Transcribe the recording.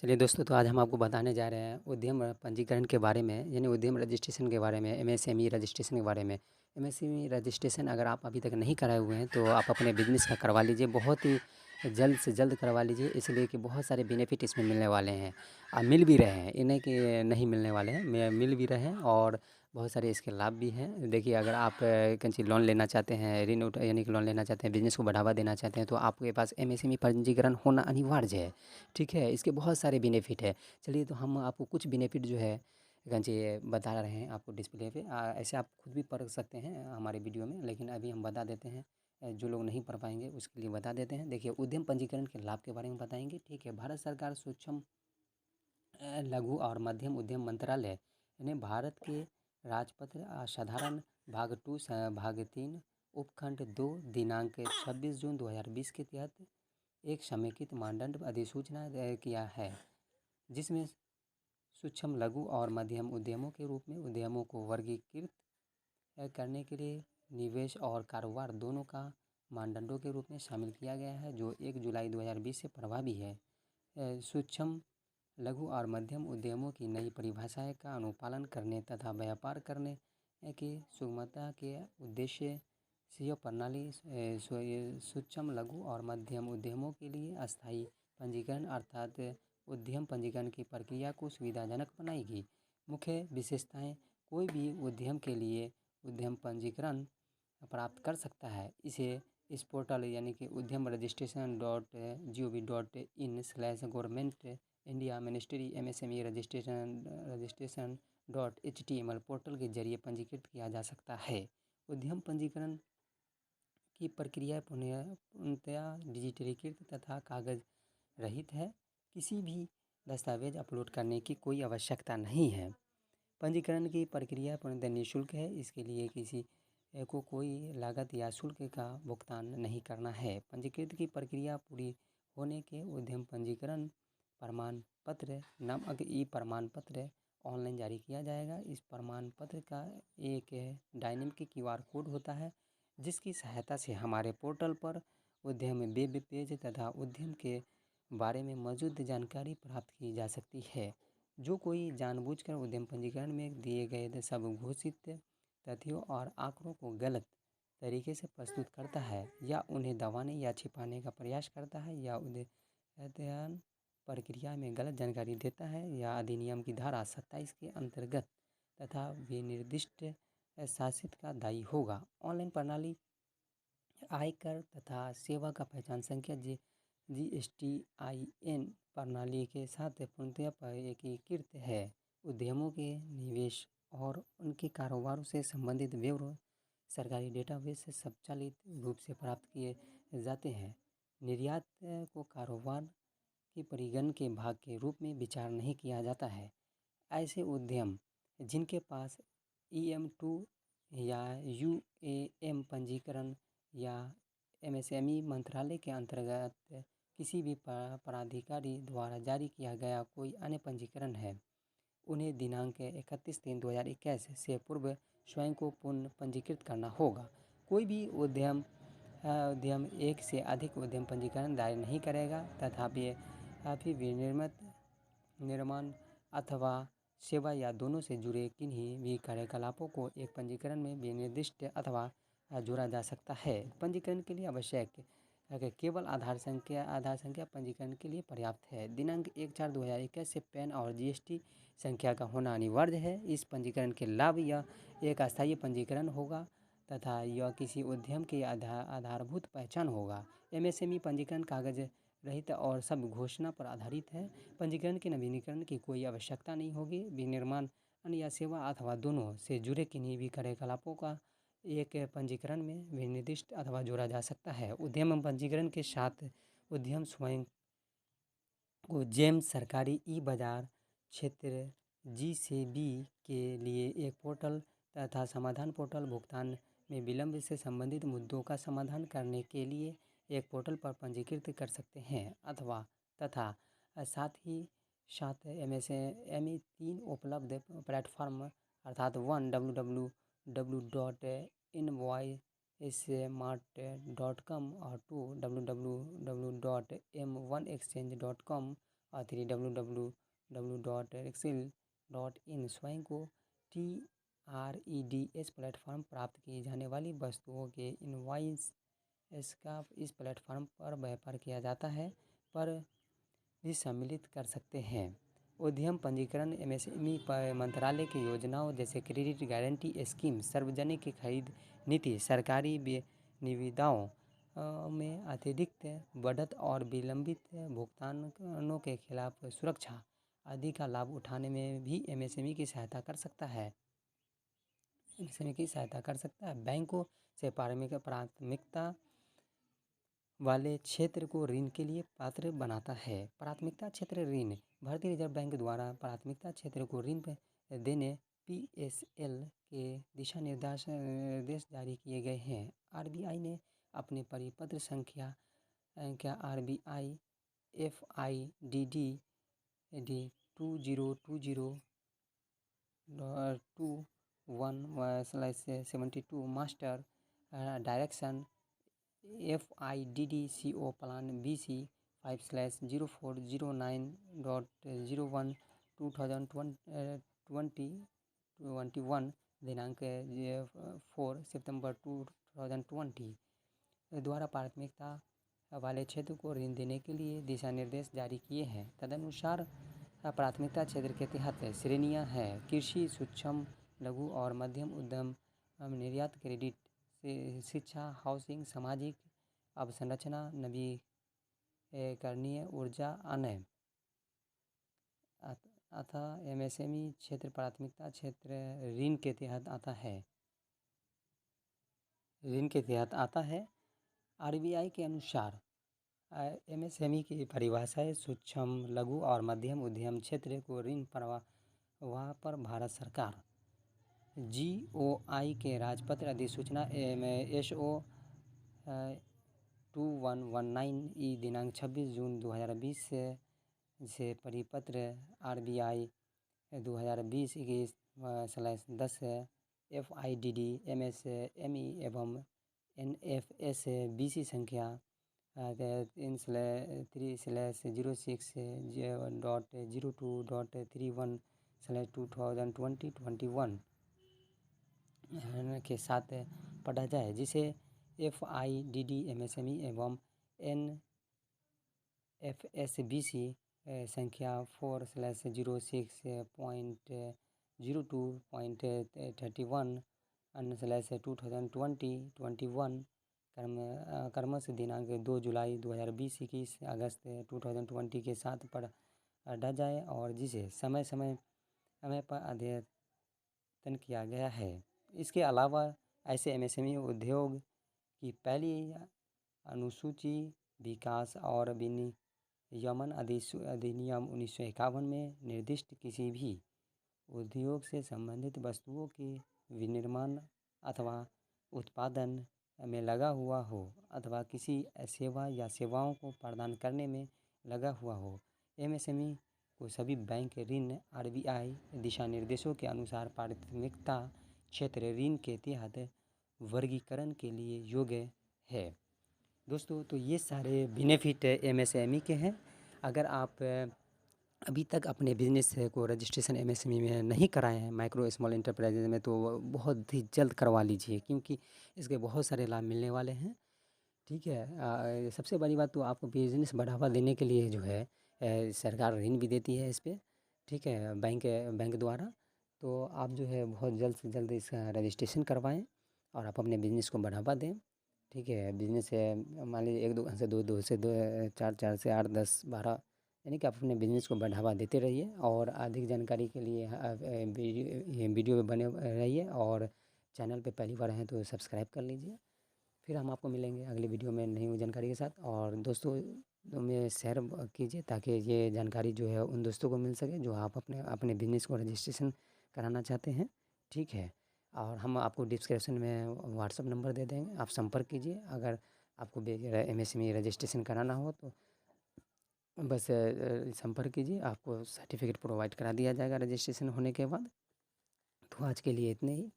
चलिए दोस्तों, तो आज हम आपको बताने जा रहे हैं उद्यम पंजीकरण के बारे में, यानी उद्यम रजिस्ट्रेशन के बारे में, एमएसएमई रजिस्ट्रेशन के बारे में। एमएसएमई रजिस्ट्रेशन अगर आप अभी तक नहीं कराए हुए हैं तो आप अपने बिज़नेस का करवा लीजिए, बहुत ही जल्द से जल्द करवा लीजिए, इसलिए कि बहुत सारे बेनिफिट इसमें मिलने वाले हैं। मिल भी रहे हैं, इन्हें कि नहीं मिलने वाले हैं, मिल भी रहे हैं और बहुत सारे इसके लाभ भी हैं। देखिए, अगर आप कहीं लोन लेना चाहते हैं, ऋण यानी कि लोन लेना चाहते हैं, बिज़नेस को बढ़ावा देना चाहते हैं, तो आपके पास एमएसएमई पंजीकरण होना अनिवार्य है। ठीक है, इसके बहुत सारे बेनिफिट है। चलिए, तो हम आपको कुछ बेनिफिट जो है जी बता रहे हैं आपको डिस्प्ले पे। ऐसे आप खुद भी पढ़ सकते हैं हमारे वीडियो में, लेकिन अभी हम बता देते हैं। जो लोग नहीं पढ़ पाएंगे उसके लिए बता देते हैं। देखिए, उद्यम पंजीकरण के लाभ के बारे में बताएंगे। ठीक है, भारत सरकार सूक्ष्म लघु और मध्यम उद्यम मंत्रालय ने भारत के राजपत्र साधारण भाग 2 भाग 3 उपखंड 2 दिनांक 26 जून 2020 के तहत एक समेकित मानदंड अधिसूचना किया है, जिसमें सूक्ष्म लघु और मध्यम उद्यमों के रूप में उद्यमों को वर्गीकृत करने के लिए निवेश और कारोबार दोनों का मानदंडों के रूप में शामिल किया गया है, जो 1 जुलाई 2020 से प्रभावी है। सूक्ष्म लघु और मध्यम उद्यमों की नई परिभाषाएं का अनुपालन करने तथा व्यापार करने की सुगमता के उद्देश्य से यह प्रणाली सूक्ष्म लघु और मध्यम उद्यमों के लिए अस्थायी पंजीकरण अर्थात उद्यम पंजीकरण की प्रक्रिया को सुविधाजनक बनाएगी। मुख्य विशेषताएं: कोई भी उद्यम के लिए उद्यम पंजीकरण प्राप्त कर सकता है। इसे इस पोर्टल यानी कि Udyam registration.gov.in/government India ministry MSME रजिस्ट्रेशन.html पोर्टल के जरिए पंजीकृत किया जा सकता है। उद्यम पंजीकरण की प्रक्रिया पूर्णतया डिजिटलीकृत तथा कागज रहित है। किसी भी दस्तावेज अपलोड करने की कोई आवश्यकता नहीं है। पंजीकरण की प्रक्रिया पूर्णतः निःशुल्क है। इसके लिए किसी को कोई लागत या शुल्क का भुगतान नहीं करना है। पंजीकृत की प्रक्रिया पूरी होने के उद्यम पंजीकरण प्रमाण पत्र नामक ई प्रमाण पत्र ऑनलाइन जारी किया जाएगा। इस प्रमाण पत्र का एक डायनेमिक QR कोड होता है, जिसकी सहायता से हमारे पोर्टल पर उद्यम वेब पेज तथा उद्यम के बारे में मौजूद जानकारी प्राप्त की जा सकती है। जो कोई जानबूझकर उद्यम पंजीकरण में दिए गए सब घोषित तथ्यों और आंकड़ों को गलत तरीके से प्रस्तुत करता है या उन्हें दबाने या छिपाने का प्रयास करता है या उद्यम प्रक्रिया में गलत जानकारी देता है या अधिनियम की धारा 27 के अंतर्गत तथा विनिर्दिष्ट शासित का दायी होगा। ऑनलाइन प्रणाली आयकर तथा सेवा का पहचान संख्या GSTIN प्रणाली के साथ पूर्णतः एकीकृत है। उद्यमों के निवेश और उनके कारोबारों से संबंधित ब्यौरे सरकारी डेटाबेस से स्वचालित रूप से प्राप्त किए जाते हैं। निर्यात को कारोबार के परिगणन के भाग के रूप में विचार नहीं किया जाता है। ऐसे उद्यम जिनके पास EM2 या UAM पंजीकरण या एमएसएमई मंत्रालय के अंतर्गत किसी भी प्राधिकारी द्वारा जारी किया गया कोई अन्य पंजीकरण है, उन्हें दिनांक 31/3/2021 से पूर्व स्वयं को पुनः पंजीकृत करना होगा। कोई भी उद्यम एक से अधिक उद्यम पंजीकरण दायर नहीं करेगा। तथापि निर्माण अथवा सेवा या दोनों से जुड़े किन्हीं भी कार्यकलापों को एक पंजीकरण में विनिर्दिष्ट अथवा जोड़ा जा सकता है। पंजीकरण के लिए आवश्यक केवल आधार संख्या पंजीकरण के लिए पर्याप्त है। दिनांक 1/4/2021 से पैन और GST संख्या का होना अनिवार्य है। इस पंजीकरण के लाभ: यह एक अस्थायी पंजीकरण होगा तथा यह किसी उद्यम की आधारभूत पहचान होगा। एमएसएमई पंजीकरण कागज रहित और सब घोषणा पर आधारित है। पंजीकरण के नवीनीकरण की कोई आवश्यकता नहीं होगी। विनिर्माण या सेवा अथवा दोनों से जुड़े किन्हीं भी कार्यकलापों का एक पंजीकरण में विनिर्दिष्ट अथवा जोड़ा जा सकता है। उद्यम पंजीकरण के साथ उद्यम स्वयं को जेम सरकारी बाजार क्षेत्र GCB के लिए एक पोर्टल तथा समाधान पोर्टल, भुगतान में विलंब से संबंधित मुद्दों का समाधान करने के लिए एक पोर्टल पर पंजीकृत कर सकते हैं अथवा तथा साथ ही साथ एमएसएमई 3 उपलब्ध प्लेटफॉर्म अर्थात 1 www.invoicemart.com और 2 www.m1exchange.com www.rexil.in स्वयं को TREDS प्लेटफॉर्म प्राप्त की जाने वाली वस्तुओं के इनवॉइस इसका इस प्लेटफॉर्म पर व्यापार किया जाता है पर भी सम्मिलित कर सकते हैं। उद्यम पंजीकरण MSME पर मंत्रालय की योजनाओं जैसे क्रेडिट गारंटी स्कीम, सार्वजनिक खरीद नीति, सरकारी निविदाओं में अतिरिक्त बढ़त और विलंबित भुगतानों के खिलाफ सुरक्षा आदि का लाभ उठाने में भी MSME की सहायता कर सकता है। बैंकों से प्राथमिकता वाले क्षेत्र को ऋण के लिए पात्र बनाता है। प्राथमिकता क्षेत्र ऋण भारतीय रिजर्व बैंक द्वारा प्राथमिकता क्षेत्र को ऋण देने PSL के दिशा निर्देश जारी किए गए हैं। RBI ने अपने परिपत्र संख्या RBI FIDD 2020-21/72 master direction FIDD-CO plan BC 5/0409.01/2021 दिनांक 4 सितंबर 2020 द्वारा प्राथमिकता वाले क्षेत्र को ऋण देने के लिए दिशा निर्देश जारी किए हैं। तदनुसार प्राथमिकता क्षेत्र के तहत श्रेणियां हैं: कृषि, सूक्ष्म लघु और मध्यम उद्यम, निर्यात, क्रेडिट, शिक्षा, हाउसिंग, सामाजिक अवसंरचना, नवीकरणीय ऊर्जा, अन्य। अतः MSME क्षेत्र प्राथमिकता क्षेत्र ऋण के तहत आता है। RBI के अनुसार MSME की परिभाषा है सूक्ष्म लघु और मध्यम उद्यम क्षेत्र को ऋण प्रवाह पर भारत सरकार GOI के राजपत्र अधिसूचना SO 2119 दिनांक 26 जून 2020 से परिपत्र RBI 2020-21/10 FIDD MSME एवं NFS-BC संख्या 3/06.02.31/2020-21 के साथ पढ़ा जाए, जिसे FIDD MSME एवं NFS-BC संख्या 4/02.31/2020-21 क्रमश दिनांक 2 जुलाई 2020 21 अगस्त 2020 के साथ पढ़ा जाए और जिसे समय पर अद्यतन किया गया है। इसके अलावा ऐसे MSME उद्योग की पहली अनुसूची विकास और विनियमन अधिनियम 1951 में निर्दिष्ट किसी भी उद्योग से संबंधित वस्तुओं के विनिर्माण अथवा उत्पादन में लगा हुआ हो अथवा किसी सेवा या सेवाओं को प्रदान करने में लगा हुआ हो। MSME को सभी बैंक ऋण RBI दिशा निर्देशों के अनुसार प्राथमिकता क्षेत्र ऋण के तहत वर्गीकरण के लिए योग्य है। दोस्तों, तो ये सारे बेनिफिट MSME के हैं। अगर आप अभी तक अपने बिजनेस को रजिस्ट्रेशन MSME में नहीं कराए हैं, माइक्रो स्मॉल एंटरप्राइजेज में, तो बहुत ही जल्द करवा लीजिए, क्योंकि इसके बहुत सारे लाभ मिलने वाले हैं। ठीक है। सबसे बड़ी बात तो आपको बिजनेस बढ़ावा देने के लिए जो है सरकार ऋण भी देती है इस पर। ठीक है, बैंक द्वारा। तो आप जो है बहुत जल्द से जल्द इसका रजिस्ट्रेशन करवाएं और आप अपने बिजनेस को बढ़ावा दें। ठीक है, बिजनेस मान लीजिए 1 दुकान से 2 से 4 से 8 10 12, यानी कि आप अपने बिजनेस को बढ़ावा देते रहिए। और अधिक जानकारी के लिए वीडियो में बने रहिए और चैनल पे पहली बार हैं तो सब्सक्राइब कर लीजिए। फिर हम आपको मिलेंगे अगली वीडियो में नई जानकारी के साथ। और दोस्तों में शेयर कीजिए ताकि ये जानकारी जो है उन दोस्तों को मिल सके जो आप अपने बिजनेस को रजिस्ट्रेशन कराना चाहते हैं। ठीक है, और हम आपको डिस्क्रिप्शन में व्हाट्सअप नंबर दे देंगे, आप संपर्क कीजिए। अगर आपको MSME रजिस्ट्रेशन कराना हो तो बस संपर्क कीजिए, आपको सर्टिफिकेट प्रोवाइड करा दिया जाएगा रजिस्ट्रेशन होने के बाद। तो आज के लिए इतने ही।